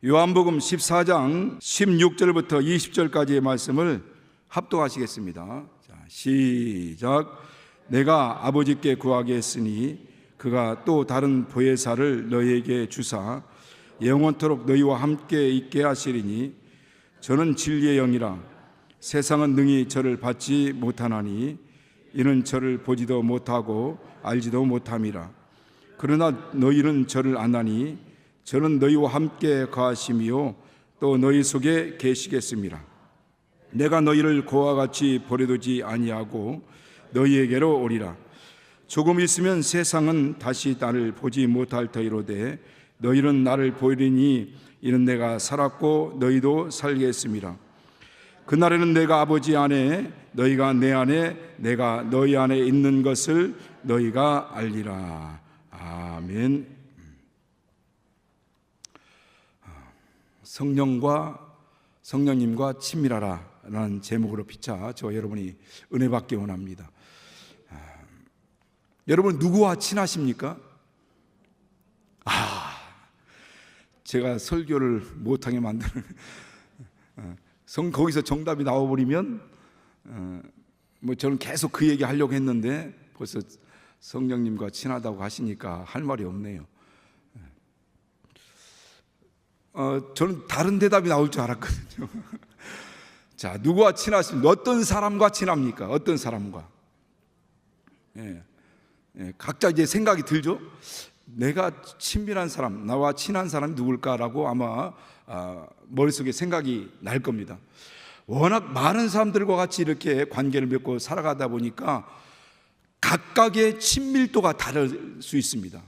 요한복음 14장 16절부터 20절까지의 말씀을 합독하시겠습니다. 자, 시작. 내가 아버지께 구하게 했으니 그가 또 다른 보혜사를 너희에게 주사 영원토록 너희와 함께 있게 하시리니 저는 진리의 영이라. 세상은 능히 저를 받지 못하나니 이는 저를 보지도 못하고 알지도 못함이라. 그러나 너희는 저를 아나니 저는 너희와 함께 거하심이요 또 너희 속에 계시겠습니다. 내가 너희를 고와 같이 버려두지 아니하고 너희에게로 오리라. 조금 있으면 세상은 다시 나를 보지 못할 터이로되 너희는 나를 보이리니 이는 내가 살았고 너희도 살겠습니다. 그날에는 내가 아버지 안에 너희가 내 안에 내가 너희 안에 있는 것을 너희가 알리라. 아멘. 성령님과 친밀하라 라는 제목으로 피차 저와 여러분이 은혜 받기 원합니다. 여러분 누구와 친하십니까? 제가 설교를 못하게 만드는 거기서 정답이 나와버리면 저는 계속 그 얘기 하려고 했는데 벌써 성령님과 친하다고 하시니까 할 말이 없네요. 저는 다른 대답이 나올 줄 알았거든요. 자, 누구와 친하십니까? 어떤 사람과 친합니까? 어떤 사람과? 각자 이제 생각이 들죠? 내가 친밀한 사람, 나와 친한 사람이 누굴까라고 아마 머릿속에 생각이 날 겁니다. 워낙 많은 사람들과 같이 이렇게 관계를 맺고 살아가다 보니까 각각의 친밀도가 다를 수 있습니다.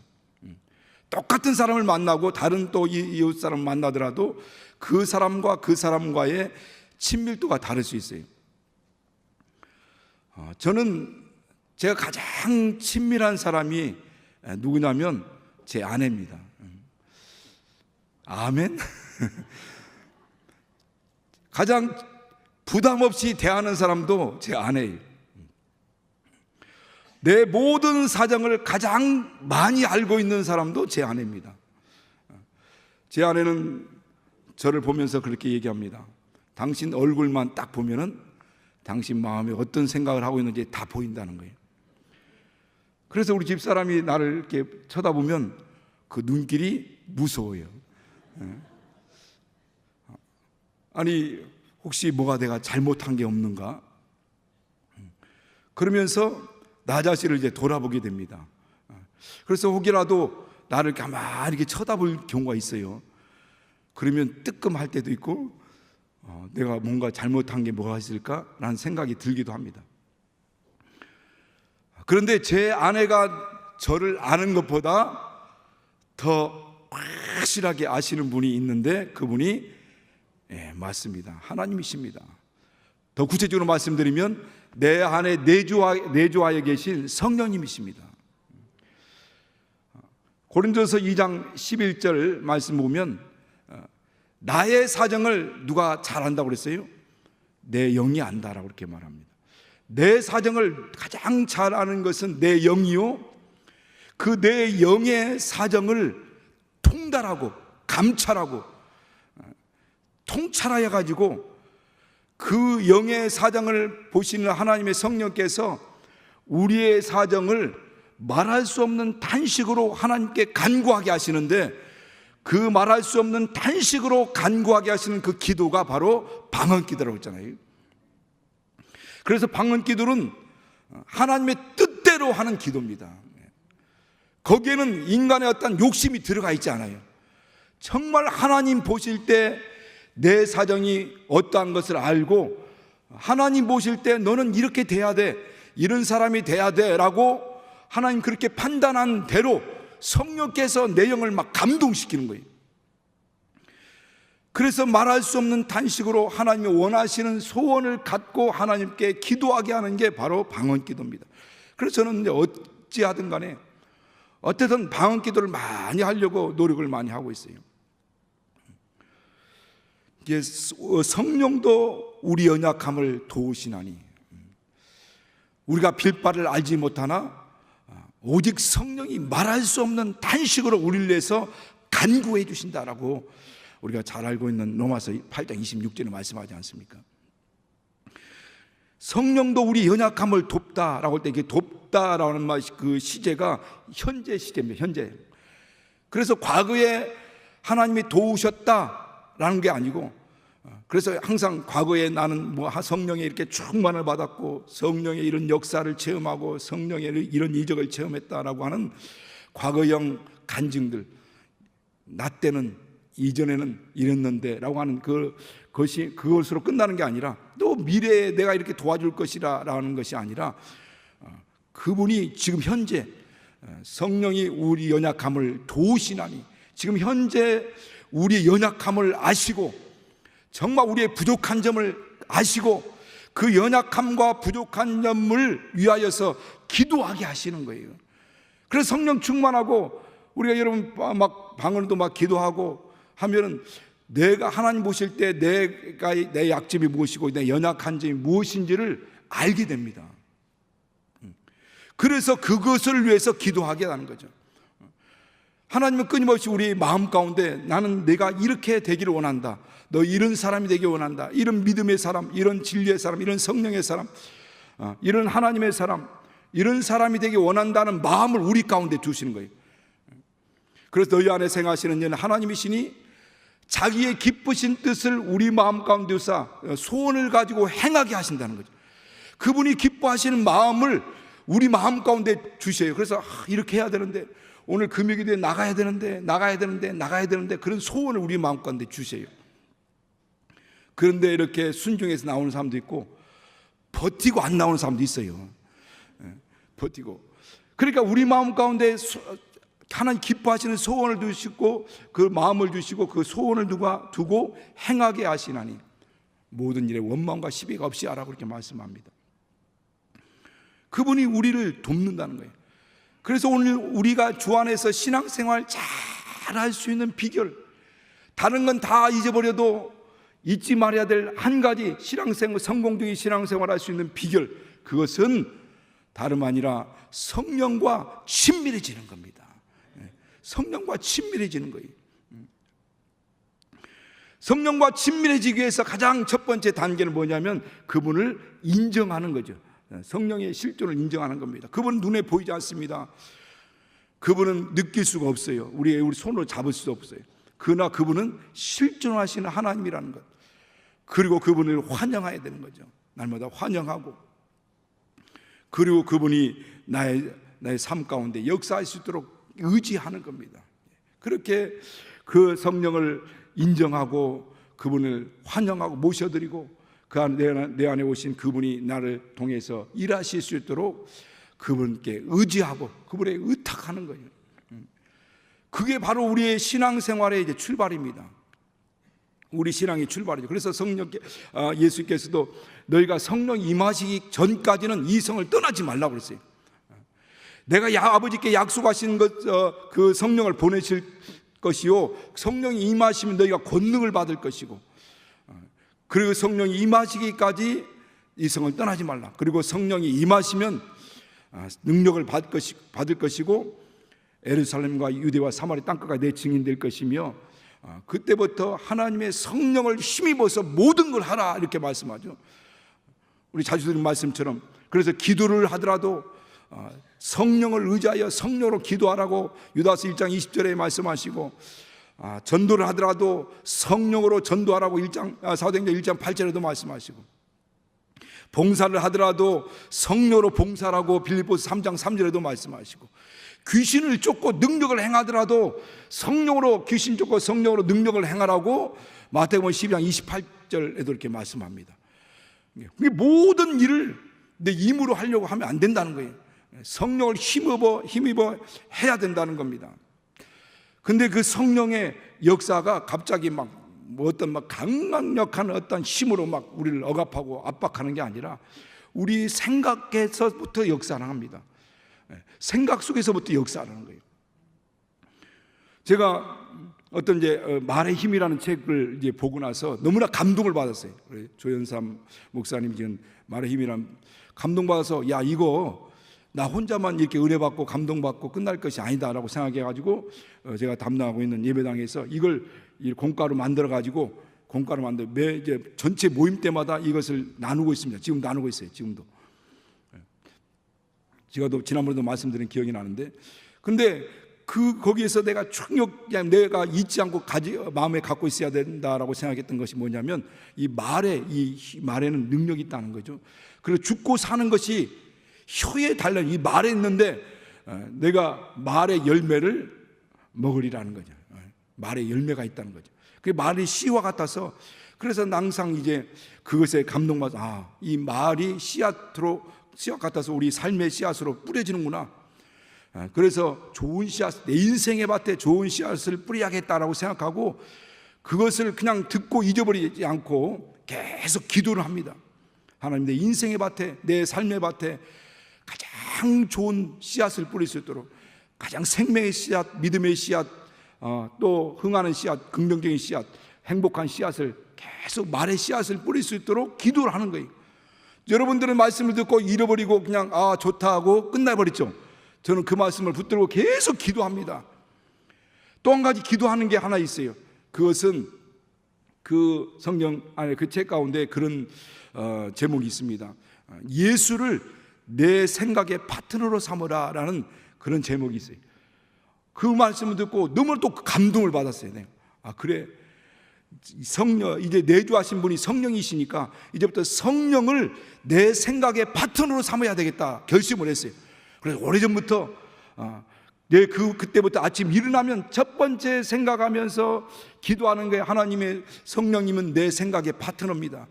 똑같은 사람을 만나고 다른 또 이웃 사람을 만나더라도 그 사람과 그 사람과의 친밀도가 다를 수 있어요. 저는 제가 가장 친밀한 사람이 누구냐면 제 아내입니다. 아멘. 가장 부담 없이 대하는 사람도 제 아내예요. 내 모든 사정을 가장 많이 알고 있는 사람도 제 아내입니다. 제 아내는 저를 보면서 그렇게 얘기합니다. 당신 얼굴만 딱 보면은 당신 마음에 어떤 생각을 하고 있는지 다 보인다는 거예요. 그래서 우리 집사람이 나를 이렇게 쳐다보면 그 눈길이 무서워요. 아니 혹시 뭐가 내가 잘못한 게 없는가? 그러면서 나 자신을 이제 돌아보게 됩니다. 그래서 혹이라도 나를 가만히 이렇게 쳐다볼 경우가 있어요. 그러면 뜨끔할 때도 있고 내가 뭔가 잘못한 게 뭐가 있을까라는 생각이 들기도 합니다. 그런데 제 아내가 저를 아는 것보다 더 확실하게 아시는 분이 있는데 그분이 맞습니다. 하나님이십니다. 더 구체적으로 말씀드리면 내 안에 내주하에 계신 성령님이십니다. 고린도서 2장 11절 말씀 보면 나의 사정을 누가 잘 안다고 그랬어요? 내 영이 안다라고 그렇게 말합니다. 내 사정을 가장 잘 아는 것은 내 영이요, 그 내 영의 사정을 통달하고 감찰하고 통찰하여 가지고 그 영의 사정을 보시는 하나님의 성령께서 우리의 사정을 말할 수 없는 탄식으로 하나님께 간구하게 하시는데, 그 말할 수 없는 탄식으로 간구하게 하시는 그 기도가 바로 방언기도라고 했잖아요. 그래서 방언기도는 하나님의 뜻대로 하는 기도입니다. 거기에는 인간의 어떤 욕심이 들어가 있지 않아요. 정말 하나님 보실 때 내 사정이 어떠한 것을 알고 하나님 보실 때 너는 이렇게 돼야 돼, 이런 사람이 돼야 돼 라고 하나님 그렇게 판단한 대로 성령께서 내 영을 막 감동시키는 거예요. 그래서 말할 수 없는 탄식으로 하나님이 원하시는 소원을 갖고 하나님께 기도하게 하는 게 바로 방언기도입니다. 그래서 저는 어찌하든 간에 어쨌든 방언기도를 많이 하려고 노력을 많이 하고 있어요. 성령도 우리 연약함을 도우시나니, 우리가 빌바를 알지 못하나 오직 성령이 말할 수 없는 탄식으로 우리를 위해서 간구해 주신다라고 우리가 잘 알고 있는 로마서 8장 26절에 말씀하지 않습니까? 성령도 우리 연약함을 돕다라고 할 때, 이게 돕다라는 말, 그 시제가 현재 시제입니다. 현재. 그래서 과거에 하나님이 도우셨다라는 게 아니고, 그래서 항상 과거에 나는 뭐 성령의 이렇게 충만을 받았고 성령의 이런 역사를 체험하고 성령의 이런 이적을 체험했다라고 하는 과거형 간증들, 나 때는 이전에는 이랬는데 라고 하는 그것이 그것으로 끝나는 게 아니라 또 미래에 내가 이렇게 도와줄 것이라는 것이 아니라 그분이 지금 현재 성령이 우리 연약함을 도우시나니 지금 현재 우리 연약함을 아시고 정말 우리의 부족한 점을 아시고 그 연약함과 부족한 점을 위하여서 기도하게 하시는 거예요. 그래서 성령 충만하고 우리가 여러분 막 방언도 막 기도하고 하면은 내가 하나님 보실 때 내가 내 약점이 무엇이고 내 연약한 점이 무엇인지를 알게 됩니다. 그래서 그것을 위해서 기도하게 하는 거죠. 하나님은 끊임없이 우리 마음 가운데 나는 내가 이렇게 되기를 원한다. 너 이런 사람이 되기 원한다. 이런 믿음의 사람, 이런 진리의 사람, 이런 성령의 사람, 이런 하나님의 사람, 이런 사람이 되기 원한다는 마음을 우리 가운데 두시는 거예요. 그래서 너희 안에 생하시는 이는 하나님이시니 자기의 기쁘신 뜻을 우리 마음 가운데 두사 소원을 가지고 행하게 하신다는 거죠. 그분이 기뻐하시는 마음을 우리 마음 가운데 주셔요. 그래서 이렇게 해야 되는데 오늘 금요일에 나가야 되는데 그런 소원을 우리 마음 가운데 주셔요. 그런데 이렇게 순종해서 나오는 사람도 있고 버티고 안 나오는 사람도 있어요. 버티고. 그러니까 우리 마음 가운데 하나님 기뻐하시는 소원을 두시고 그 마음을 주시고 그 소원을 두고 행하게 하시나니 모든 일에 원망과 시비가 없이 하라고 그렇게 말씀합니다. 그분이 우리를 돕는다는 거예요. 그래서 오늘 우리가 주 안에서 신앙생활 잘 할 수 있는 비결, 다른 건 다 잊어버려도 잊지 말아야 될 한 가지 신앙생활, 성공적인 신앙생활 할 수 있는 비결, 그것은 다름 아니라 성령과 친밀해지는 겁니다. 성령과 친밀해지는 거예요. 성령과 친밀해지기 위해서 가장 첫 번째 단계는 뭐냐면 그분을 인정하는 거죠. 성령의 실존을 인정하는 겁니다. 그분은 눈에 보이지 않습니다. 그분은 느낄 수가 없어요. 우리 손으로 잡을 수 없어요. 그러나 그분은 실존하시는 하나님이라는 것, 그리고 그분을 환영해야 되는 거죠. 날마다 환영하고, 그리고 그분이 나의 삶 가운데 역사할 수 있도록 의지하는 겁니다. 그렇게 그 성령을 인정하고 그분을 환영하고 모셔드리고 내 안에 오신 그분이 나를 통해서 일하실 수 있도록 그분께 의지하고 그분에 의탁하는 거예요. 그게 바로 우리의 신앙생활의 이제 출발입니다. 우리 신앙의 출발이죠. 그래서 예수께서도 너희가 성령 임하시기 전까지는 이 성을 떠나지 말라고 그랬어요. 내가 아버지께 약속하신 그 성령을 보내실 것이요, 성령이 임하시면 너희가 권능을 받을 것이고, 그리고 성령이 임하시기까지 이 성을 떠나지 말라. 그리고 성령이 임하시면 능력을 받을 것이고 예루살렘과 유대와 사마리 땅끝까지 내 증인 될 것이며, 그때부터 하나님의 성령을 힘입어서 모든 걸 하라 이렇게 말씀하죠. 우리 자주 드린 말씀처럼, 그래서 기도를 하더라도 성령을 의지하여 성령으로 기도하라고 유다서 1장 20절에 말씀하시고, 전도를 하더라도 성령으로 전도하라고 사도행전 1장 8절에도 말씀하시고, 봉사를 하더라도 성령으로 봉사라고 빌립보서 3장 3절에도 말씀하시고, 귀신을 쫓고 능력을 행하더라도 성령으로 귀신 쫓고 성령으로 능력을 행하라고 마태복음 12장 28절에도 이렇게 말씀합니다. 모든 일을 내 힘으로 하려고 하면 안 된다는 거예요. 성령을 힘입어 해야 된다는 겁니다. 근데 그 성령의 역사가 갑자기 어떤 강력한 어떤 힘으로 우리를 억압하고 압박하는 게 아니라 우리 생각에서부터 역사합니다. 생각 속에서부터 역사하는 거예요. 제가 어떤 말의 힘이라는 책을 보고 나서 너무나 감동을 받았어요. 조연삼 목사님 지금 말의 힘이라는 감동받아서, 야, 이거 나 혼자만 이렇게 은혜받고 감동받고 끝날 것이 아니다라고 생각해가지고 제가 담당하고 있는 예배당에서 이걸 공과로 만들어가지고 이제 전체 모임 때마다 이것을 나누고 있습니다. 지금 나누고 있어요. 지금도. 제가 지난번에도 말씀드린 기억이 나는데, 근데 거기에서 내가 충격, 그냥 내가 잊지 않고 마음에 갖고 있어야 된다라고 생각했던 것이 뭐냐면, 이 말에는 능력이 있다는 거죠. 그리고 죽고 사는 것이 혀에 달려 이 말에 있는데, 내가 말의 열매를 먹으리라는 거죠. 말의 열매가 있다는 거죠. 그 말이 씨와 같아서, 그래서 항상 이제 그것에 감동받아, 이 말이 씨앗 같아서 우리 삶의 씨앗으로 뿌려지는구나. 그래서 좋은 씨앗, 내 인생의 밭에 좋은 씨앗을 뿌려야겠다라고 생각하고, 그것을 그냥 듣고 잊어버리지 않고 계속 기도를 합니다. 하나님, 내 인생의 밭에, 내 삶의 밭에 가장 좋은 씨앗을 뿌릴 수 있도록, 가장 생명의 씨앗, 믿음의 씨앗, 또 흥하는 씨앗, 긍정적인 씨앗, 행복한 씨앗을 계속 말의 씨앗을 뿌릴 수 있도록 기도를 하는 거예요. 여러분들은 말씀을 듣고 잃어버리고 그냥 좋다 하고 끝나버렸죠. 저는 그 말씀을 붙들고 계속 기도합니다. 또 한 가지 기도하는 게 하나 있어요. 그것은 그 성경 안에 그 책 가운데 그런 제목이 있습니다. 예수를 내 생각의 파트너로 삼으라라는 그런 제목이 있어요. 그 말씀을 듣고 너무 또 감동을 받았어요. 그래, 성령, 이제 내주하신 분이 성령이시니까 이제부터 성령을 내 생각의 파트너로 삼아야 되겠다 결심을 했어요. 그래서 오래전부터 그때부터 아침 일어나면 첫 번째 생각하면서 기도하는 게, 하나님의 성령님은 내 생각의 파트너입니다.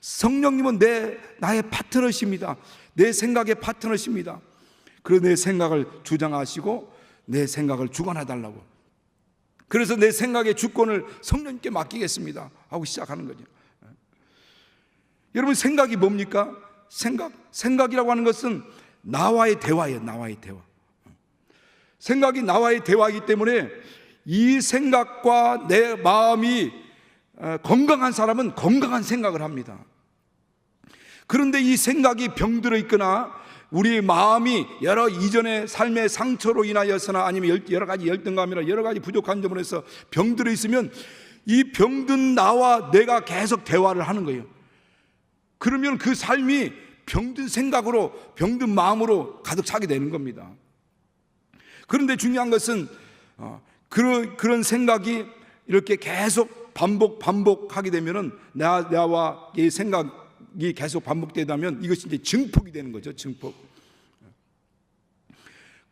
성령님은 나의 파트너십니다. 내 생각의 파트너십니다. 그래서 내 생각을 주장하시고 내 생각을 주관해달라고. 그래서 내 생각의 주권을 성령님께 맡기겠습니다 하고 시작하는 거죠. 여러분, 생각이 뭡니까? 생각이라고 하는 것은 나와의 대화예요. 나와의 대화. 생각이 나와의 대화이기 때문에 이 생각과 내 마음이 건강한 사람은 건강한 생각을 합니다. 그런데 이 생각이 병들어 있거나 우리 마음이 여러 이전의 삶의 상처로 인하여서나 아니면 여러 가지 열등감이나 여러 가지 부족한 점으로 해서 병들어 있으면 이 병든 나와 내가 계속 대화를 하는 거예요. 그러면 그 삶이 병든 생각으로, 병든 마음으로 가득 차게 되는 겁니다. 그런데 중요한 것은 그런 생각이 이렇게 계속 반복하게 되면은 나와 이 생각이 계속 반복되다면 이것이 이제 증폭이 되는 거죠. 증폭.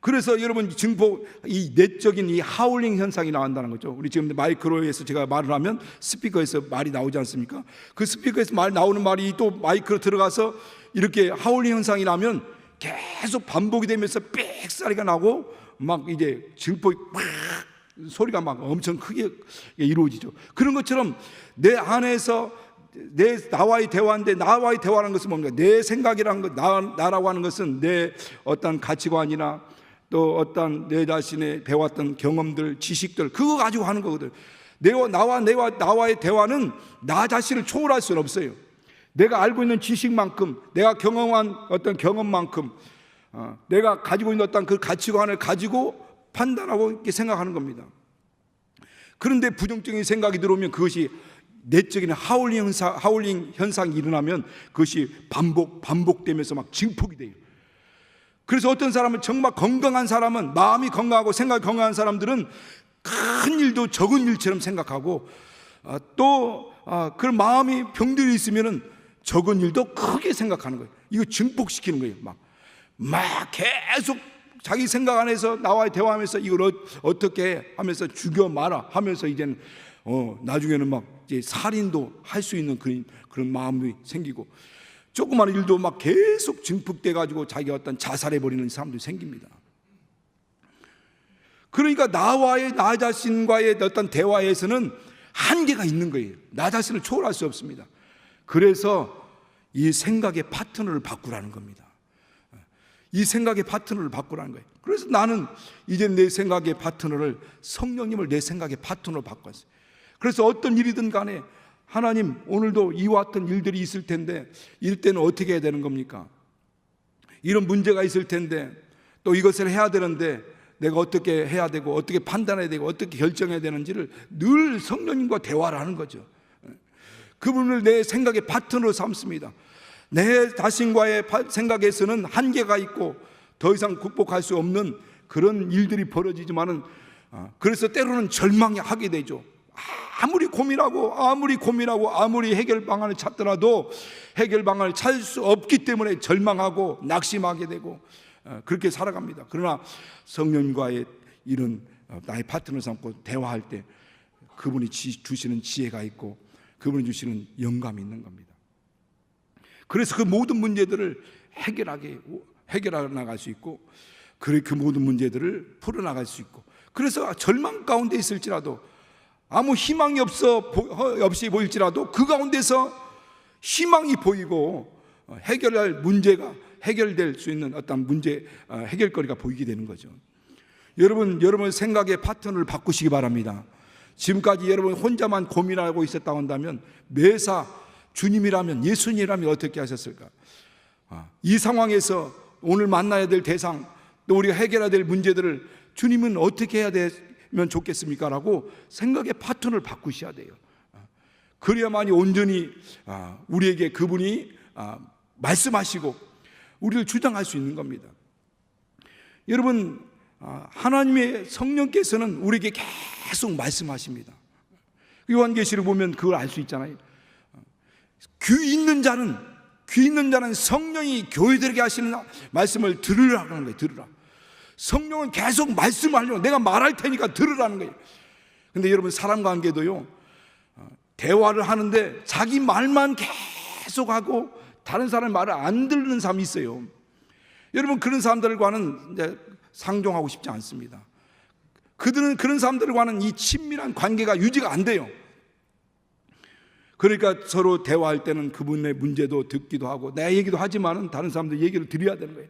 그래서 여러분, 증폭, 이 내적인 이 하울링 현상이 나온다는 거죠. 우리 지금 마이크로에서 제가 말을 하면 스피커에서 말이 나오지 않습니까? 그 스피커에서 나오는 말이 또 마이크로 들어가서 이렇게 하울링 현상이 나면 계속 반복이 되면서 삑사리가 나고 막 이제 증폭이 막 소리가 막 엄청 크게 이루어지죠. 그런 것처럼 내 안에서 나와의 대화인데, 나와의 대화라는 것은 뭡니까? 내 생각이라는 것, 나라고 하는 것은 내 어떤 가치관이나 또 어떤 내 자신의 배웠던 경험들, 지식들, 그거 가지고 하는 거거든. 나와의 대화는 나 자신을 초월할 수는 없어요. 내가 알고 있는 지식만큼, 내가 경험한 어떤 경험만큼, 내가 가지고 있는 어떤 그 가치관을 가지고 판단하고 이렇게 생각하는 겁니다. 그런데 부정적인 생각이 들어오면 그것이 내적인 하울링 현상이 일어나면 그것이 반복되면서 막 증폭이 돼요. 그래서 어떤 사람은, 정말 건강한 사람은, 마음이 건강하고 생각이 건강한 사람들은 큰 일도 적은 일처럼 생각하고, 또 그런 마음이 병들어 있으면은 적은 일도 크게 생각하는 거예요. 이거 증폭시키는 거예요. 막 계속 자기 생각 안에서 나와의 대화하면서 이걸 어떻게 하면서 죽여 마라 하면서 이제는 나중에는 막 이제 살인도 할 수 있는 그런 마음이 생기고, 조그마한 일도 막 계속 증폭돼 가지고 자기가 어떤 자살해 버리는 사람들이 생깁니다. 그러니까 나 자신과의 어떤 대화에서는 한계가 있는 거예요. 나 자신을 초월할 수 없습니다. 그래서 이 생각의 파트너를 바꾸라는 겁니다. 이 생각의 파트너를 바꾸라는 거예요. 그래서 나는 이제 내 생각의 파트너를, 성령님을 내 생각의 파트너로 바꿨어요. 그래서 어떤 일이든 간에, 하나님, 오늘도 이와 같은 일들이 있을 텐데 이럴 때는 어떻게 해야 되는 겁니까? 이런 문제가 있을 텐데 또 이것을 해야 되는데 내가 어떻게 해야 되고 어떻게 판단해야 되고 어떻게 결정해야 되는지를 늘 성령님과 대화를 하는 거죠. 그분을 내 생각의 파트너로 삼습니다. 내 자신과의 생각에서는 한계가 있고 더 이상 극복할 수 없는 그런 일들이 벌어지지만은 그래서 때로는 절망하게 되죠. 아무리 고민하고 아무리 해결 방안을 찾더라도 해결 방안을 찾을 수 없기 때문에 절망하고 낙심하게 되고 그렇게 살아갑니다. 그러나 성령과의 이런 나의 파트너 삼고 대화할 때 그분이 주시는 지혜가 있고 그분이 주시는 영감이 있는 겁니다. 그래서 그 모든 문제들을 해결해 나갈 수 있고 그 모든 문제들을 풀어나갈 수 있고 그래서 절망 가운데 있을지라도 아무 희망이 없이 보일지라도 그 가운데서 희망이 보이고 해결할 문제가 해결될 수 있는 어떤 문제 해결거리가 보이게 되는 거죠. 여러분 생각의 파트너를 바꾸시기 바랍니다. 지금까지 여러분 혼자만 고민하고 있었다고 한다면 매사 주님이라면 예수님이라면 어떻게 하셨을까? 이 상황에서 오늘 만나야 될 대상 또 우리가 해결해야 될 문제들을 주님은 어떻게 해야 되면 좋겠습니까? 라고 생각의 파트너를 바꾸셔야 돼요. 그래야만이 온전히 우리에게 그분이 말씀하시고 우리를 주장할 수 있는 겁니다. 여러분 하나님의 성령께서는 우리에게 계속 말씀하십니다. 요한계시를 보면 그걸 알 수 있잖아요. 귀 있는 자는 성령이 교회들에게 하시는 말씀을 들으라는 거예요. 들으라. 성령은 계속 말씀하려고 내가 말할 테니까 들으라는 거예요. 근데 여러분 사람 관계도요 대화를 하는데 자기 말만 계속하고 다른 사람의 말을 안 듣는 사람이 있어요. 여러분 그런 사람들과는 이제 상종하고 싶지 않습니다. 그런 사람들과는 이 친밀한 관계가 유지가 안 돼요. 그러니까 서로 대화할 때는 그분의 문제도 듣기도 하고 내 얘기도 하지만은 다른 사람들 얘기를 드려야 되는 거예요.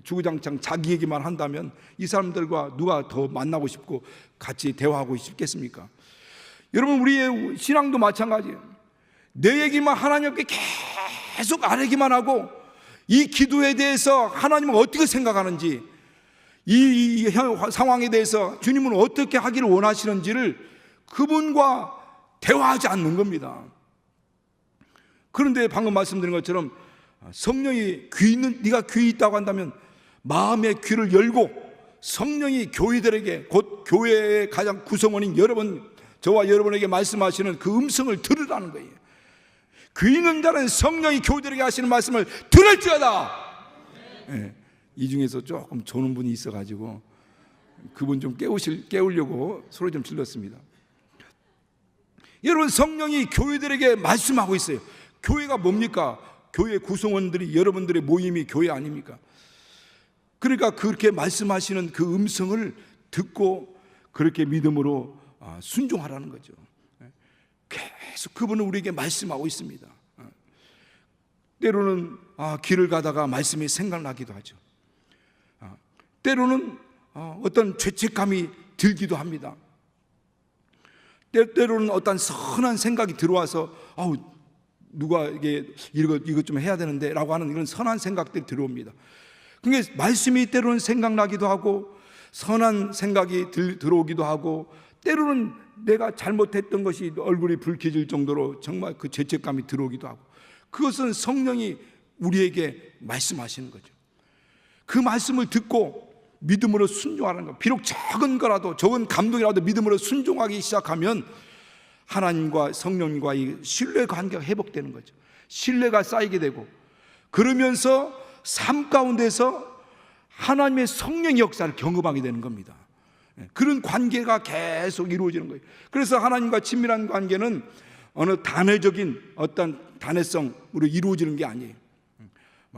주구장창 자기 얘기만 한다면 이 사람들과 누가 더 만나고 싶고 같이 대화하고 싶겠습니까? 여러분 우리의 신앙도 마찬가지예요. 내 얘기만 하나님께 계속 아뢰기만 하고 이 기도에 대해서 하나님은 어떻게 생각하는지 이 상황에 대해서 주님은 어떻게 하기를 원하시는지를 그분과 대화하지 않는 겁니다. 그런데 방금 말씀드린 것처럼 성령이 네가 귀 있다고 한다면 마음의 귀를 열고 성령이 교회들에게 곧 교회의 가장 구성원인 저와 여러분에게 말씀하시는 그 음성을 들으라는 거예요. 귀 있는 자는 성령이 교회들에게 하시는 말씀을 들을지어다. 네, 이 중에서 조금 조는 분이 있어가지고 그분 좀 깨우려고 소리 좀 질렀습니다. 여러분 성령이 교회들에게 말씀하고 있어요. 교회가 뭡니까? 교회 구성원들이 여러분들의 모임이 교회 아닙니까? 그러니까 그렇게 말씀하시는 그 음성을 듣고 그렇게 믿음으로 순종하라는 거죠. 계속 그분은 우리에게 말씀하고 있습니다. 때로는 길을 가다가 말씀이 생각나기도 하죠. 때로는 어떤 죄책감이 들기도 합니다. 때로는 어떤 선한 생각이 들어와서 누가 이것 좀 해야 되는데 라고 하는 이런 선한 생각들이 들어옵니다. 그러니까 말씀이 때로는 생각나기도 하고 선한 생각이 들어오기도 하고 때로는 내가 잘못했던 것이 얼굴이 붉혀질 정도로 정말 그 죄책감이 들어오기도 하고 그것은 성령이 우리에게 말씀하시는 거죠. 그 말씀을 듣고 믿음으로 순종하는 것. 비록 적은 감동이라도 믿음으로 순종하기 시작하면 하나님과 성령과의 신뢰 관계가 회복되는 거죠. 신뢰가 쌓이게 되고 그러면서 삶 가운데서 하나님의 성령의 역사를 경험하게 되는 겁니다. 그런 관계가 계속 이루어지는 거예요. 그래서 하나님과 친밀한 관계는 어느 단회적인 어떤 단회성으로 이루어지는 게 아니에요.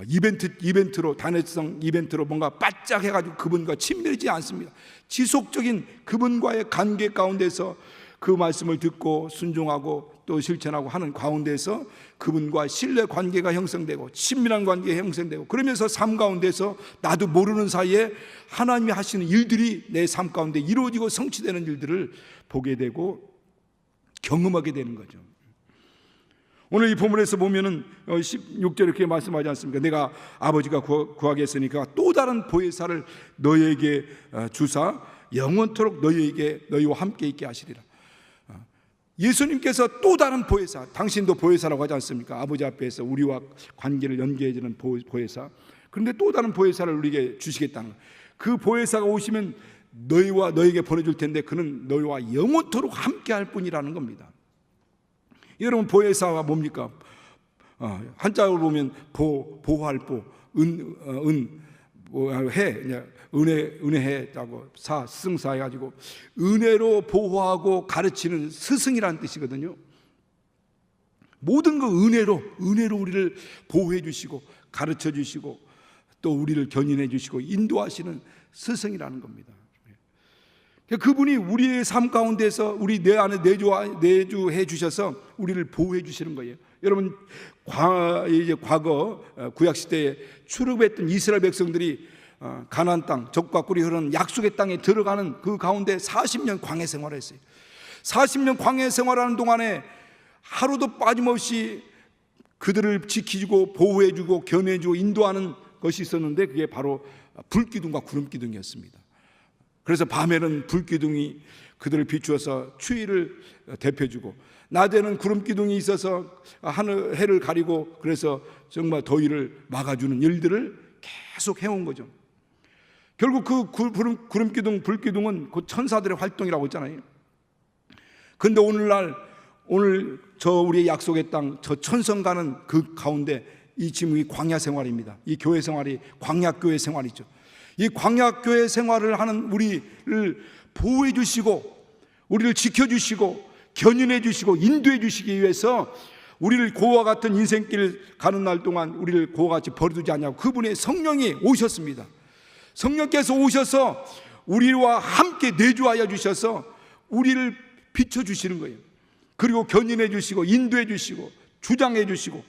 이벤트로 단회성 이벤트로 뭔가 바짝 해가지고 그분과 친밀하지 않습니다. 지속적인 그분과의 관계 가운데서 그 말씀을 듣고 순종하고 또 실천하고 하는 가운데서 그분과 신뢰 관계가 형성되고 친밀한 관계가 형성되고 그러면서 삶 가운데서 나도 모르는 사이에 하나님이 하시는 일들이 내 삶 가운데 이루어지고 성취되는 일들을 보게 되고 경험하게 되는 거죠. 오늘 이 본문에서 보면은 16절 이렇게 말씀하지 않습니까? 내가 아버지가 구하게 했으니까 또 다른 보혜사를 너희에게 주사 영원토록 너희와 함께 있게 하시리라. 예수님께서 또 다른 보혜사, 당신도 보혜사라고 하지 않습니까? 아버지 앞에서 우리와 관계를 연계해주는 보혜사. 그런데 또 다른 보혜사를 우리에게 주시겠다는 거예요. 그 보혜사가 오시면 너희와 너에게 보내줄 텐데 그는 너희와 영원토록 함께 할 뿐이라는 겁니다. 여러분, 보혜사가 뭡니까? 한자로 보면 보호할 은혜라고 스승사 해가지고 은혜로 보호하고 가르치는 스승이라는 뜻이거든요. 모든 거 은혜로 우리를 보호해 주시고 가르쳐 주시고 또 우리를 견인해 주시고 인도하시는 스승이라는 겁니다. 그분이 우리의 삶 가운데서 우리 내 안에 내주해 주셔서 우리를 보호해 주시는 거예요. 여러분, 과거 구약시대에 출애굽했던 이스라엘 백성들이 가나안 땅, 젖과 꿀이 흐르는 약속의 땅에 들어가는 그 가운데 40년 광야 생활을 했어요. 40년 광야 생활하는 동안에 하루도 빠짐없이 그들을 지키고 보호해주고 견해주고 인도하는 것이 있었는데 그게 바로 불기둥과 구름기둥이었습니다. 그래서 밤에는 불기둥이 그들을 비추어서 추위를 대표주고 낮에는 구름기둥이 있어서 해를 가리고 그래서 정말 더위를 막아주는 일들을 계속 해온 거죠. 결국 그 구름기둥, 불기둥은 그 천사들의 활동이라고 했잖아요. 그런데 오늘 우리의 약속의 땅, 저 천성 가는 그 가운데 이 지금 이 광야 생활입니다. 이 교회 생활이 광야교회 생활이죠. 이 광야교회 생활을 하는 우리를 보호해 주시고 우리를 지켜주시고 견인해 주시고 인도해 주시기 위해서 우리를 고와 같은 인생길 가는 날 동안 우리를 고와 같이 버려두지 않냐고 그분의 성령이 오셨습니다. 성령께서 오셔서 우리와 함께 내주하여 주셔서 우리를 비춰주시는 거예요. 그리고 견인해 주시고 인도해 주시고 주장해 주시고.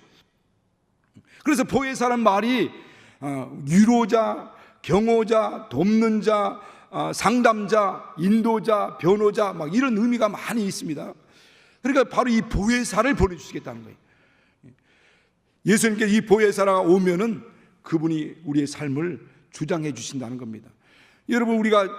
그래서 보혜사란 말이 위로자, 경호자, 돕는 자, 상담자, 인도자, 변호자 막 이런 의미가 많이 있습니다. 그러니까 바로 이 보혜사를 보내주시겠다는 거예요. 예수님께서 이 보혜사가 오면은 그분이 우리의 삶을 주장해 주신다는 겁니다. 여러분, 우리가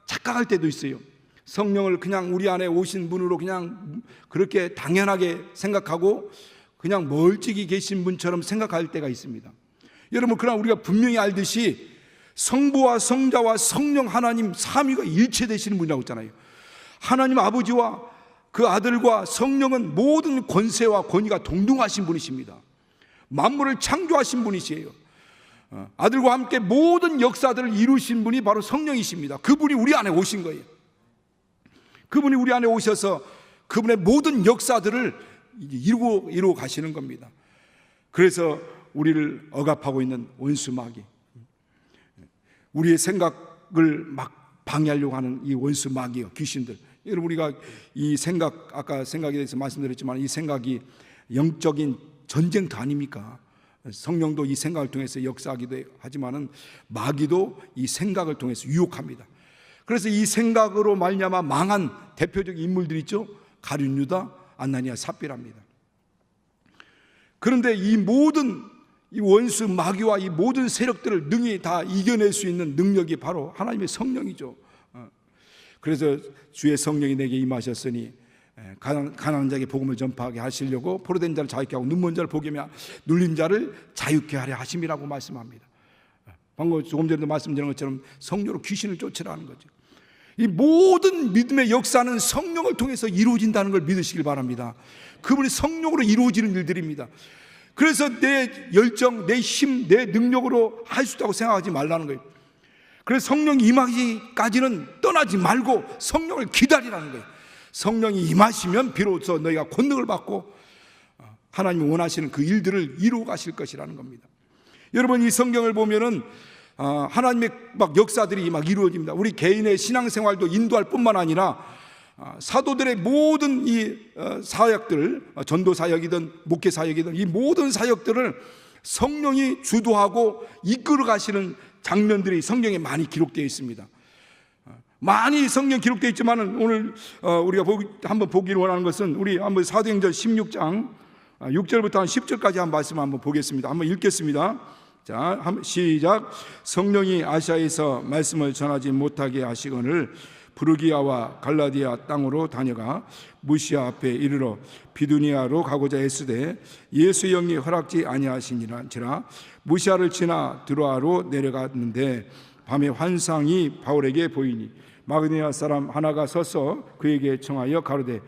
착각할 때도 있어요. 성령을 그냥 우리 안에 오신 분으로 그냥 그렇게 당연하게 생각하고 그냥 멀찍이 계신 분처럼 생각할 때가 있습니다. 여러분, 그러나 우리가 분명히 알듯이 성부와 성자와 성령 하나님 삼위가 일체되시는 분이라고 했잖아요. 하나님 아버지와 그 아들과 성령은 모든 권세와 권위가 동등하신 분이십니다. 만물을 창조하신 분이시에요. 아들과 함께 모든 역사들을 이루신 분이 바로 성령이십니다. 그분이 우리 안에 오신 거예요. 그분이 우리 안에 오셔서 그분의 모든 역사들을 이루고 가시는 겁니다. 그래서 우리를 억압하고 있는 원수 마귀, 우리의 생각을 막 방해하려고 하는 이 원수 마귀요, 귀신들. 여러분, 우리가 이 생각, 아까 생각에 대해서 말씀드렸지만 이 생각이 영적인 전쟁터 아닙니까? 성령도 이 생각을 통해서 역사하기도 하지만은 마귀도 이 생각을 통해서 유혹합니다. 그래서 이 생각으로 말미암아 망한 대표적인 인물들이 있죠. 가룟 유다, 아나니아, 삽비라입니다. 그런데 이 모든 이 원수 마귀와 이 모든 세력들을 능히 다 이겨낼 수 있는 능력이 바로 하나님의 성령이죠. 그래서 주의 성령이 내게 임하셨으니 가난한 자에게 복음을 전파하게 하시려고 포로된 자를 자유케 하고 눈먼 자를 보게 하며 눌린 자를 자유케 하려 하심이라고 말씀합니다. 방금 조금 전에도 말씀드린 것처럼 성령으로 귀신을 쫓으라는 거죠. 이 모든 믿음의 역사는 성령을 통해서 이루어진다는 걸 믿으시길 바랍니다. 그분이 성령으로 이루어지는 일들입니다. 그래서 내 열정, 내 힘, 내 능력으로 할 수 있다고 생각하지 말라는 거예요. 그래서 성령이 임하기까지는 떠나지 말고 성령을 기다리라는 거예요. 성령이 임하시면 비로소 너희가 권능을 받고 하나님이 원하시는 그 일들을 이루어 가실 것이라는 겁니다. 여러분, 이 성경을 보면은 하나님의 막 역사들이 막 이루어집니다. 우리 개인의 신앙생활도 인도할 뿐만 아니라 사도들의 모든 이 사역들, 전도 사역이든 목회 사역이든 이 모든 사역들을 성령이 주도하고 이끌어 가시는 장면들이 성경에 많이 기록되어 있습니다. 많이 성경 기록되어 있지만 오늘 우리가 한번 보기를 원하는 것은 우리 한번 사도행전 16장 6절부터 한 10절까지 한 말씀 한번 보겠습니다. 한번 읽겠습니다. 자, 시작. 성령이 아시아에서 말씀을 전하지 못하게 하시거늘 부르기아와 갈라디아 땅으로 다녀가 무시아 앞에 이르러 비두니아로 가고자 애쓰되 예수의 영이 허락지 아니하시니라. 무시아를 지나 드로아로 내려갔는데 밤에 환상이 바울에게 보이니 마게도냐 사람 하나가 서서 그에게 청하여 가로되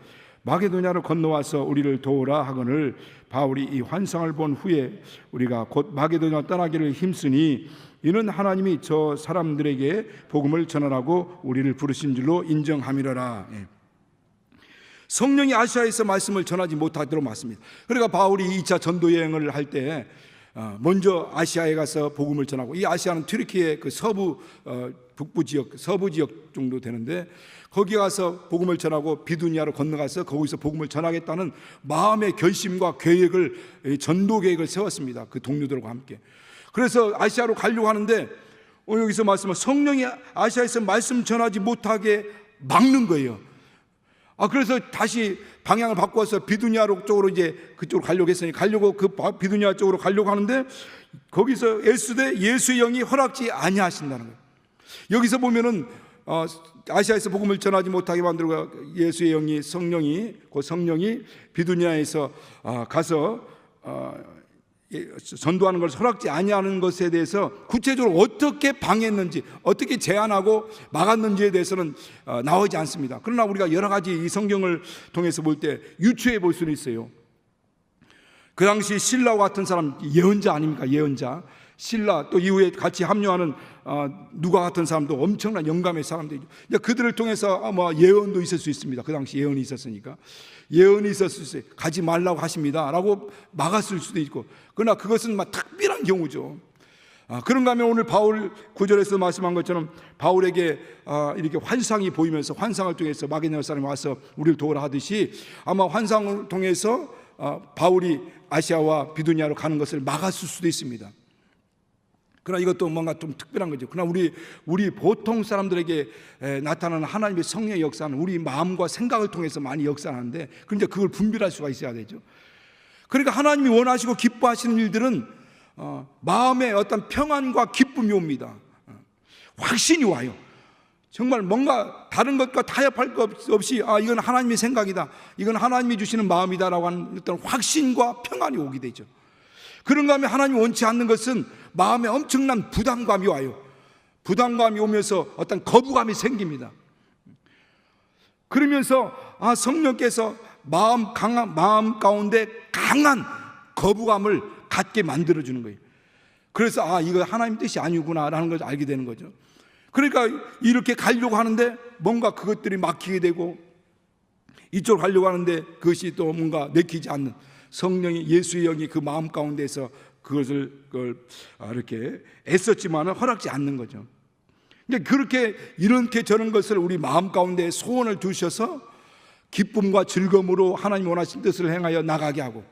마게도냐로 건너와서 우리를 도우라 하거늘 바울이 이 환상을 본 후에 우리가 곧 마게도냐 떠나기를 힘쓰니 이는 하나님이 저 사람들에게 복음을 전하라고 우리를 부르신 줄로 인정함이로라. 성령이 아시아에서 말씀을 전하지 못하도록 맞습니다. 그러니까 바울이 2차 전도 여행을 할 때 먼저 아시아에 가서 복음을 전하고, 이 아시아는 튀르키의 그 서부 북부 지역, 서부 지역 정도 되는데 거기 가서 복음을 전하고 비두니아로 건너가서 거기서 복음을 전하겠다는 마음의 결심과 계획을, 전도 계획을 세웠습니다. 그 동료들과 함께. 그래서 아시아로 가려고 하는데 여기서 말씀은 성령이 아시아에서 말씀 전하지 못하게 막는 거예요. 그래서 다시 방향을 바꿔서 비두니아 쪽으로 이제 그쪽으로 가려고 했으니 그 비두니아 쪽으로 가려고 하는데 거기서 애쓰되 예수의 영이 허락지 아니하신다는 거예요. 여기서 보면은 아시아에서 복음을 전하지 못하게 만들고 예수의 영이 성령이 비두니아에서 가서 전도하는 걸 허락지 아니하는 것에 대해서 구체적으로 어떻게 방해했는지, 어떻게 제한하고 막았는지에 대해서는 나오지 않습니다. 그러나 우리가 여러 가지 이 성경을 통해서 볼 때 유추해 볼 수는 있어요. 그 당시 실라와 같은 사람, 예언자 아닙니까? 예언자 실라, 또 이후에 같이 합류하는 누가 같은 사람도 엄청난 영감의 사람들이죠. 그들을 통해서 아마 예언도 있을 수 있습니다. 그 당시 예언이 있었으니까. 예언이 있었을 수 있어요. 가지 말라고 하십니다 라고 막았을 수도 있고, 그러나 그것은 막 특별한 경우죠. 그런가 하면 오늘 바울 9절에서 말씀한 것처럼 바울에게 이렇게 환상이 보이면서 환상을 통해서 마게도냐 사람이 와서 우리를 도우라 하듯이 아마 환상을 통해서 바울이 아시아와 비두니아로 가는 것을 막았을 수도 있습니다. 그러나 이것도 뭔가 좀 특별한 거죠. 그러나 우리 보통 사람들에게 나타나는 하나님의 성령의 역사는 우리 마음과 생각을 통해서 많이 역사하는데, 그런데 그걸 분별할 수가 있어야 되죠. 그러니까 하나님이 원하시고 기뻐하시는 일들은 마음의 어떤 평안과 기쁨이 옵니다. 확신이 와요. 정말 뭔가 다른 것과 타협할 것 없이 이건 하나님의 생각이다, 이건 하나님이 주시는 마음이다라고 하는 어떤 확신과 평안이 오게 되죠. 그런가 하면 하나님이 원치 않는 것은 마음에 엄청난 부담감이 와요. 부담감이 오면서 어떤 거부감이 생깁니다. 그러면서 성령께서 마음 가운데 강한 거부감을 갖게 만들어주는 거예요. 그래서 이거 하나님 뜻이 아니구나 라는 걸 알게 되는 거죠. 그러니까 이렇게 가려고 하는데 뭔가 그것들이 막히게 되고, 이쪽으로 가려고 하는데 그것이 또 뭔가 내키지 않는, 성령이, 예수의 영이 그 마음 가운데서 그걸 이렇게 애썼지만은 허락지 않는 거죠. 근데 그렇게 이렇게 저런 것을 우리 마음 가운데 소원을 두셔서 기쁨과 즐거움으로 하나님 원하신 뜻을 행하여 나가게 하고,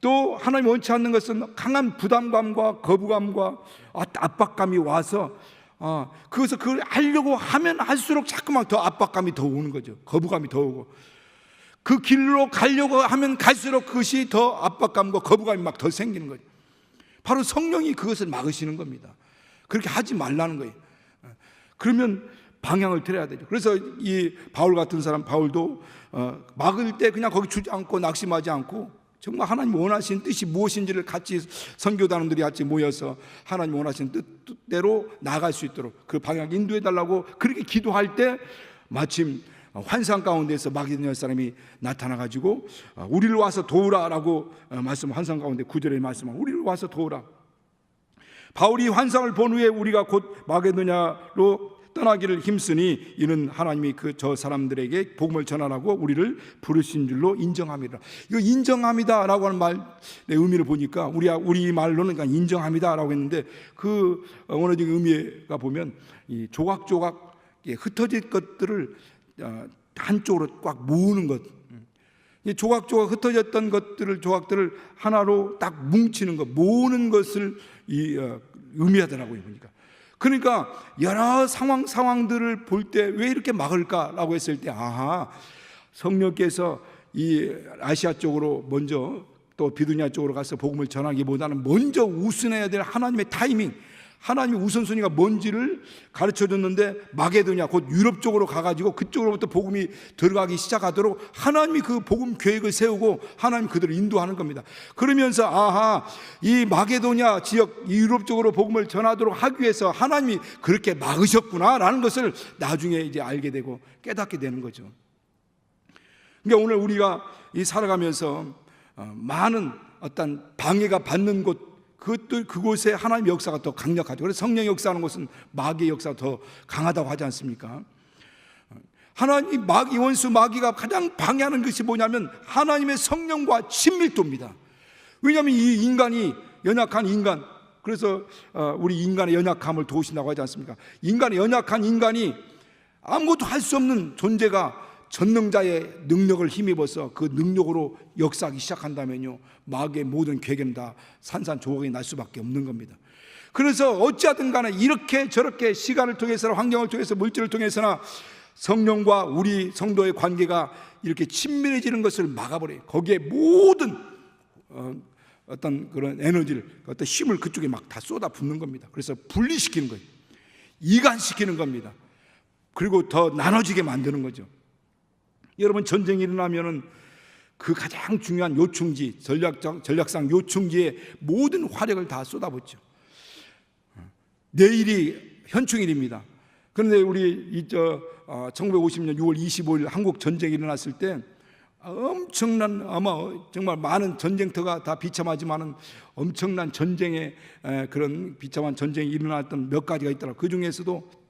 또 하나님 원치 않는 것은 강한 부담감과 거부감과 압박감이 와서 그것을 그걸 하려고 하면 할수록 자꾸만 더 압박감이 더 오는 거죠. 거부감이 더 오고, 그 길로 가려고 하면 갈수록 그것이 더 압박감과 거부감이 막 더 생기는 거죠. 바로 성령이 그것을 막으시는 겁니다. 그렇게 하지 말라는 거예요. 그러면 방향을 틀어야 되죠. 그래서 이 바울 같은 사람, 바울도 막을 때 그냥 거기 주지 않고 낙심하지 않고 정말 하나님 원하시는 뜻이 무엇인지를 같이 선교단원들이 같이 모여서 하나님 원하시는 뜻대로 나아갈 수 있도록 그 방향 인도해 달라고 그렇게 기도할 때 마침 환상 가운데서 마게도냐 사람이 나타나가지고 우리를 와서 도우라라고 환상 가운데 9절에 말씀하고 우리를 와서 도우라. 바울이 환상을 본 후에 우리가 곧 마게도냐로 떠나기를 힘쓰니 이는 하나님이 저 사람들에게 복음을 전하라고 우리를 부르신 줄로 인정함이라. 이거 인정함이다라고 하는 말의 의미를 보니까 우리 말로는 그냥 인정함이다라고 했는데 그 원어적인 의미가 보면 이 조각조각 흩어진 것들을 한쪽으로 꽉 모으는 것, 조각조각 흩어졌던 조각들을 하나로 딱 뭉치는 것, 모으는 것을 의미하더라고요. 그러니까 여러 상황들을 볼 때 왜 이렇게 막을까라고 했을 때 성령께서 이 아시아 쪽으로 먼저 또 비두냐 쪽으로 가서 복음을 전하기보다는 먼저 우선해야 될 하나님의 타이밍, 하나님의 우선순위가 뭔지를 가르쳐줬는데, 마게도냐 곧 유럽 쪽으로 가가지고 그쪽으로부터 복음이 들어가기 시작하도록 하나님이 그 복음 계획을 세우고 하나님 그들을 인도하는 겁니다. 그러면서 아하, 이 마게도냐 지역 유럽 쪽으로 복음을 전하도록 하기 위해서 하나님이 그렇게 막으셨구나라는 것을 나중에 이제 알게 되고 깨닫게 되는 거죠. 그러니까 오늘 우리가 이 살아가면서 많은 어떤 방해가 받는 곳, 그곳에 하나님의 역사가 더 강력하죠. 그래서 성령의 역사하는 것은 마귀의 역사가 더 강하다고 하지 않습니까? 하나님 마귀, 원수 마귀가 가장 방해하는 것이 뭐냐면 하나님의 성령과 친밀도입니다. 왜냐하면 이 인간이 연약한 인간, 그래서 우리 인간의 연약함을 도우신다고 하지 않습니까? 인간의 연약한 인간이 아무것도 할 수 없는 존재가 전능자의 능력을 힘입어서 그 능력으로 역사하기 시작한다면요, 마귀의 모든 계획은 다 산산조각이 날 수밖에 없는 겁니다. 그래서 어찌하든 간에 이렇게 저렇게 시간을 통해서나 환경을 통해서 물질을 통해서나 성령과 우리 성도의 관계가 이렇게 친밀해지는 것을 막아버려요. 거기에 모든 어떤 그런 에너지를, 어떤 힘을 그쪽에 막 다 쏟아붓는 겁니다. 그래서 분리시키는 거예요. 이간시키는 겁니다. 그리고 더 나눠지게 만드는 거죠. 여러분, 전쟁이 일어나면은 그 가장 중요한 요충지, 전략상 요충지에 모든 화력을 다 쏟아붓죠. 내일이 현충일입니다. 그런데 우리 1950년 6월 25일 한국 전쟁이 일어났을 때 엄청난, 아마 정말 많은 전쟁터가 다 비참하지만은 엄청난 전쟁의 그런 비참한 전쟁이 일어났던 몇 가지가 있더라고요. 그 중에서도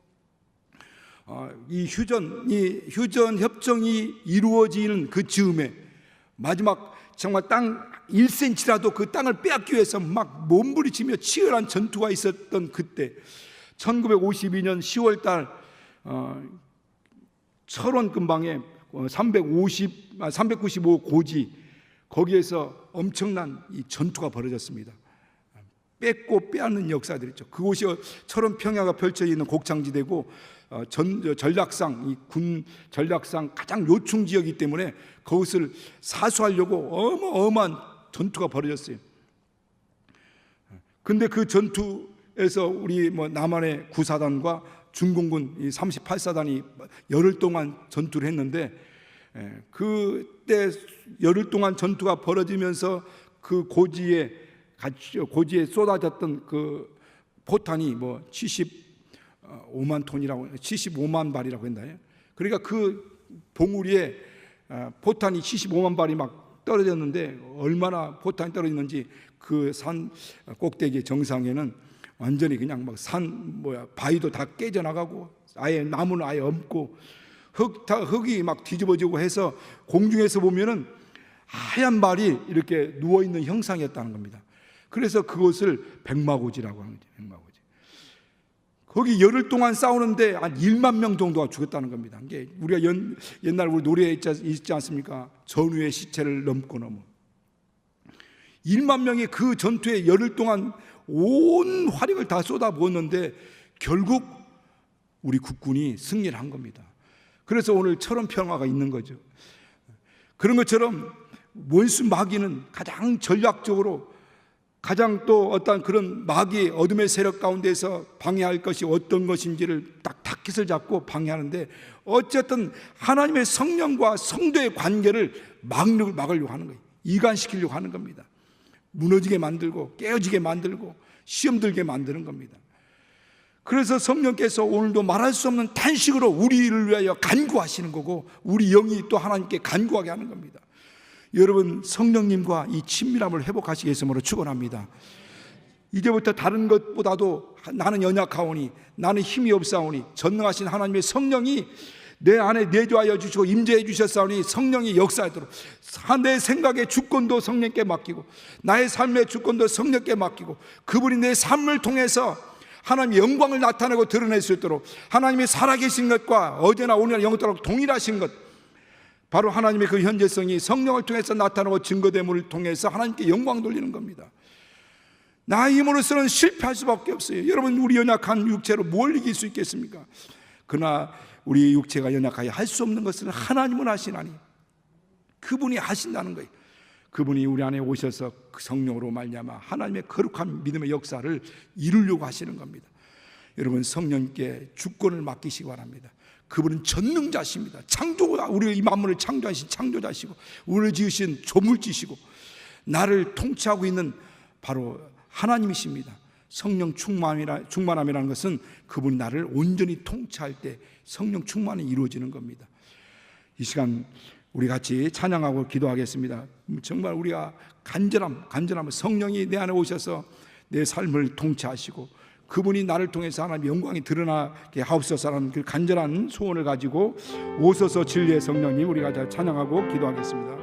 이 휴전 협정이 이루어지는 그 즈음에 마지막 정말 땅 1cm라도 그 땅을 빼앗기 위해서 막 몸부림치며 치열한 전투가 있었던 그때 1952년 10월 달 철원 근방에 395 고지, 거기에서 엄청난 이 전투가 벌어졌습니다. 뺏고 빼앗는 역사들이 있죠. 그곳이 철원 평야가 펼쳐져 있는 곡창지대고 전략상, 이 군 전략상 가장 요충 지역이기 때문에 그것을 사수하려고 어마어마한 전투가 벌어졌어요. 근데 그 전투에서 우리 남한의 9사단과 중공군 이 38사단이 열흘 동안 전투를 했는데, 그때 열흘 동안 전투가 벌어지면서 그 고지에 쏟아졌던 그 포탄이 75만 톤이라고, 75만 발이라고 했나요? 그러니까 그 봉우리에 포탄이 75만 발이 막 떨어졌는데, 얼마나 포탄이 떨어졌는지 그 산 꼭대기 정상에는 완전히 그냥 막 바위도 다 깨져나가고 아예 나무는 아예 없고 흙이 막 뒤집어지고 해서 공중에서 보면은 하얀 발이 이렇게 누워있는 형상이었다는 겁니다. 그래서 그것을 백마고지라고 하는 거죠. 백마고지. 거기 열흘 동안 싸우는데 한 1만 명 정도가 죽었다는 겁니다. 이게 우리가 옛날 우리 노래에 있지 않습니까? 전우의 시체를 넘고 넘어. 1만 명이 그 전투에 열흘 동안 온 화력을 다 쏟아부었는데 결국 우리 국군이 승리를 한 겁니다. 그래서 오늘 철원 평화가 있는 거죠. 그런 것처럼 원수 마귀는 가장 전략적으로, 가장 또 어떤 그런 마귀의 어둠의 세력 가운데서 방해할 것이 어떤 것인지를 딱 타깃을 잡고 방해하는데, 어쨌든 하나님의 성령과 성도의 관계를 막으려고 하는 거예요. 이간시키려고 하는 겁니다. 무너지게 만들고 깨어지게 만들고 시험 들게 만드는 겁니다. 그래서 성령께서 오늘도 말할 수 없는 탄식으로 우리를 위하여 간구하시는 거고, 우리 영이 또 하나님께 간구하게 하는 겁니다. 여러분, 성령님과 이 친밀함을 회복하시기 위해서 축원합니다. 이제부터 다른 것보다도 나는 연약하오니, 나는 힘이 없사오니 전능하신 하나님의 성령이 내 안에 내주하여 주시고 임재해 주셨사오니 성령이 역사하도록, 내 생각의 주권도 성령께 맡기고 나의 삶의 주권도 성령께 맡기고, 그분이 내 삶을 통해서 하나님의 영광을 나타내고 드러낼 수 있도록, 하나님의 살아계신 것과 어제나 오늘나 영원토록 동일하신 것, 바로 하나님의 그 현재성이 성령을 통해서 나타나고 증거됨을 통해서 하나님께 영광 돌리는 겁니다. 나의 힘으로서는 실패할 수밖에 없어요. 여러분, 우리 연약한 육체로 뭘 이길 수 있겠습니까? 그러나 우리 육체가 연약하여 할 수 없는 것은 하나님은 하시나니, 그분이 하신다는 거예요. 그분이 우리 안에 오셔서 그 성령으로 말미암아 하나님의 거룩한 믿음의 역사를 이루려고 하시는 겁니다. 여러분, 성령께 주권을 맡기시기 바랍니다. 그분은 전능자십니다. 창조자, 우리 이 만물을 창조하신 창조자시고 우리를 지으신 조물주시고 나를 통치하고 있는 바로 하나님이십니다. 성령 충만함이라는 것은 그분이 나를 온전히 통치할 때 성령 충만이 이루어지는 겁니다. 이 시간 우리 같이 찬양하고 기도하겠습니다. 정말 우리가 간절함 성령이 내 안에 오셔서 내 삶을 통치하시고 그분이 나를 통해서 하나님의 영광이 드러나게 하옵소서라는 그 간절한 소원을 가지고 오소서 진리의 성령님, 우리가 찬양하고 기도하겠습니다.